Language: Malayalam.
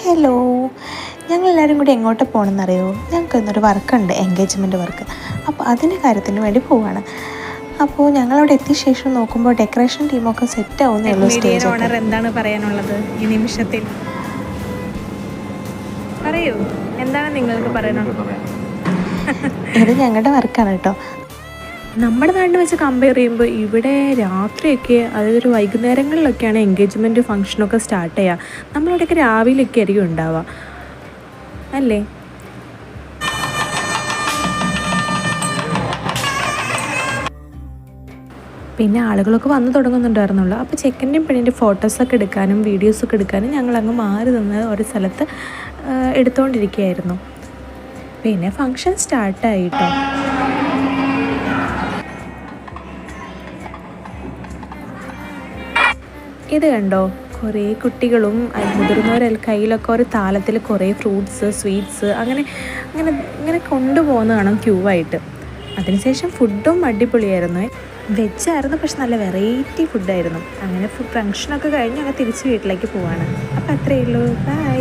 ഹലോ, ഞങ്ങളെല്ലാവരും കൂടി എങ്ങോട്ട് പോകണമെന്നറിയോ? ഞങ്ങൾക്ക് ഇന്നൊരു വർക്കുണ്ട്, എൻഗേജ്മെൻറ്റ് വർക്ക്. അപ്പോൾ അതിൻ്റെ കാര്യത്തിന് വേണ്ടി പോവാണ്. അപ്പോൾ ഞങ്ങളവിടെ എത്തിയ ശേഷം നോക്കുമ്പോൾ ഡെക്കറേഷൻ ടീമൊക്കെ സെറ്റ് ആവുന്നേ ഉള്ളൂ. സ്റ്റേജ് ഓണർ എന്താണ് പറയാനുള്ളത് ഈ നിമിഷത്തിൽ? പറയൂ, എന്താണ് നിങ്ങൾക്ക് പറയാനുള്ളത്? ഇത് ഞങ്ങളുടെ വർക്കാണ് കേട്ടോ. നമ്മുടെ നാട്ടിൽ വെച്ച് കമ്പയർ ചെയ്യുമ്പോൾ ഇവിടെ രാത്രിയൊക്കെ, അതായത് ഒരു വൈകുന്നേരങ്ങളിലൊക്കെയാണ് എൻഗേജ്മെൻറ്റ് ഫംഗ്ഷനൊക്കെ സ്റ്റാർട്ട് ചെയ്യുക. നമ്മളിവിടെയൊക്കെ രാവിലെയൊക്കെ ആയിരിക്കും ഉണ്ടാവുക അല്ലേ? പിന്നെ ആളുകളൊക്കെ വന്നു തുടങ്ങുന്നുണ്ടായിരുന്നുള്ളൂ. അപ്പോൾ ചെക്കൻ്റെയും പെണ്ണിൻ്റെ ഫോട്ടോസൊക്കെ എടുക്കാനും വീഡിയോസൊക്കെ എടുക്കാനും ഞങ്ങളങ്ങ് മാറി നിന്ന് ഒരു സ്ഥലത്ത് എടുത്തുകൊണ്ടിരിക്കുകയായിരുന്നു. പിന്നെ ഫംഗ്ഷൻ സ്റ്റാർട്ടായിട്ടോ. ഇത് കണ്ടോ, കുറേ കുട്ടികളും മുതിർന്നവരെ കയ്യിലൊക്കെ ഒരു താളത്തിൽ കുറേ ഫ്രൂട്ട്സ്, സ്വീറ്റ്സ് അങ്ങനെ അങ്ങനെ ഇങ്ങനെ കൊണ്ടുപോകുന്ന കാണാം ക്യൂ ആയിട്ട്. അതിനുശേഷം ഫുഡും അടിപൊളിയായിരുന്നു. വെജായിരുന്നു, പക്ഷെ നല്ല വെറൈറ്റി ഫുഡായിരുന്നു. അങ്ങനെ ഫംഗ്ഷനൊക്കെ കഴിഞ്ഞ് അങ്ങനെ തിരിച്ച് വീട്ടിലേക്ക് പോവാണ്. അപ്പോൾ അത്രയേ ഉള്ളൂ. ബൈ.